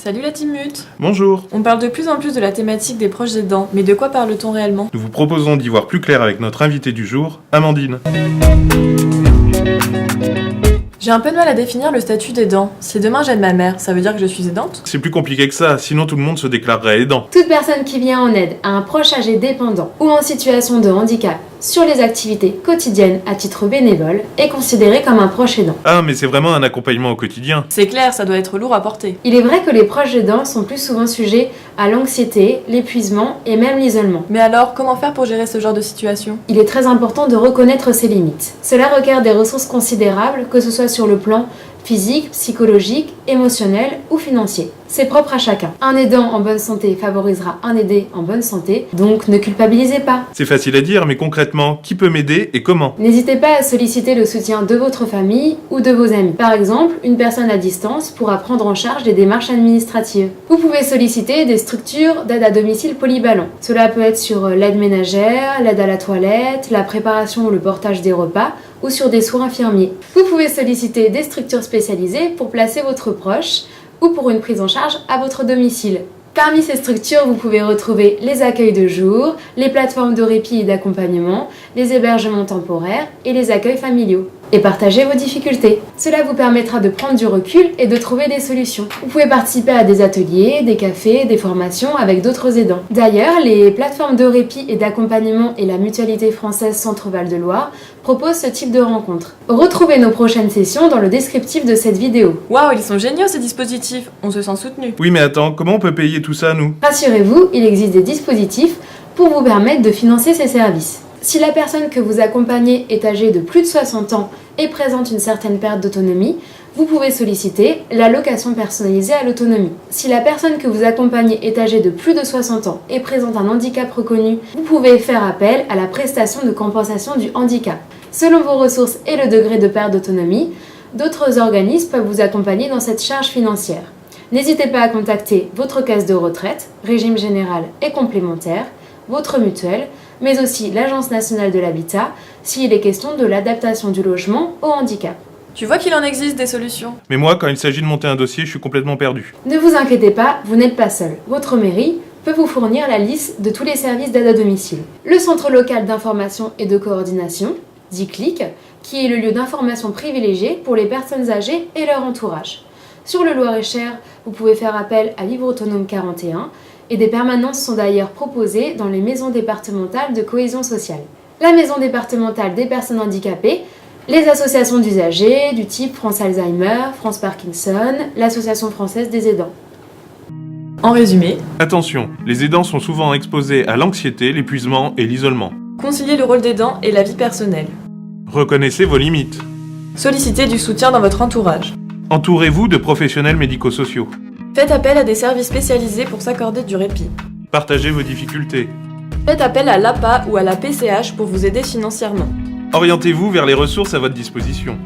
Salut la team Mute. Bonjour. On parle de plus en plus de la thématique des proches aidants, mais de quoi parle-t-on réellement? Nous vous proposons d'y voir plus clair avec notre invitée du jour, Amandine. J'ai un peu de mal à définir le statut d'aidant. Si demain j'aide ma mère, ça veut dire que je suis aidante? C'est plus compliqué que ça, sinon tout le monde se déclarerait aidant. Toute personne qui vient en aide à un proche âgé dépendant ou en situation de handicap sur les activités quotidiennes à titre bénévole est considérée comme un proche aidant. Ah, mais c'est vraiment un accompagnement au quotidien. C'est clair, ça doit être lourd à porter. Il est vrai que les proches aidants sont plus souvent sujets à l'anxiété, l'épuisement et même l'isolement. Mais alors, comment faire pour gérer ce genre de situation? Il est très important de reconnaître ses limites. Cela requiert des ressources considérables, que ce soit sur le plan physique, psychologique, émotionnel ou financier. C'est propre à chacun. Un aidant en bonne santé favorisera un aidé en bonne santé, donc ne culpabilisez pas. C'est facile à dire, mais concrètement, qui peut m'aider et comment? N'hésitez pas à solliciter le soutien de votre famille ou de vos amis. Par exemple, une personne à distance pourra prendre en charge des démarches administratives. Vous pouvez solliciter des structures d'aide à domicile polyvalent. Cela peut être sur l'aide ménagère, l'aide à la toilette, la préparation ou le portage des repas, ou sur des soins infirmiers. Vous pouvez solliciter des structures spécialisées pour placer votre proche ou pour une prise en charge à votre domicile. Parmi ces structures, vous pouvez retrouver les accueils de jour, les plateformes de répit et d'accompagnement, les hébergements temporaires et les accueils familiaux. Et partagez vos difficultés. Cela vous permettra de prendre du recul et de trouver des solutions. Vous pouvez participer à des ateliers, des cafés, des formations avec d'autres aidants. D'ailleurs, les plateformes de répit et d'accompagnement et la Mutualité française Centre-Val de Loire proposent ce type de rencontres. Retrouvez nos prochaines sessions dans le descriptif de cette vidéo. Waouh, ils sont géniaux ces dispositifs, on se sent soutenu. Oui, mais attends, comment on peut payer tout ça, nous? Rassurez-vous, il existe des dispositifs pour vous permettre de financer ces services. Si la personne que vous accompagnez est âgée de plus de 60 ans et présente une certaine perte d'autonomie, vous pouvez solliciter l'allocation personnalisée à l'autonomie. Si la personne que vous accompagnez est âgée de plus de 60 ans et présente un handicap reconnu, vous pouvez faire appel à la prestation de compensation du handicap. Selon vos ressources et le degré de perte d'autonomie, d'autres organismes peuvent vous accompagner dans cette charge financière. N'hésitez pas à contacter votre caisse de retraite, régime général et complémentaire, votre mutuelle, mais aussi l'Agence nationale de l'habitat, s'il est question de l'adaptation du logement au handicap. Tu vois qu'il en existe des solutions. Mais moi, quand il s'agit de monter un dossier, je suis complètement perdu. Ne vous inquiétez pas, vous n'êtes pas seul. Votre mairie peut vous fournir la liste de tous les services d'aide à domicile. Le Centre local d'information et de coordination, dit CLIC, qui est le lieu d'information privilégié pour les personnes âgées et leur entourage. Sur le Loir-et-Cher, vous pouvez faire appel à Vivre Autonome 41 et des permanences sont d'ailleurs proposées dans les maisons départementales de cohésion sociale. La maison départementale des personnes handicapées, les associations d'usagers du type France Alzheimer, France Parkinson, l'Association française des aidants. En résumé, Attention, les aidants sont souvent exposés à l'anxiété, l'épuisement et l'isolement. conciliez le rôle d'aidant et la vie personnelle. Reconnaissez vos limites. Sollicitez du soutien dans votre entourage. Entourez-vous de professionnels médico-sociaux. Faites appel à des services spécialisés pour s'accorder du répit. Partagez vos difficultés. Faites appel à l'APA ou à la PCH pour vous aider financièrement. Orientez-vous vers les ressources à votre disposition.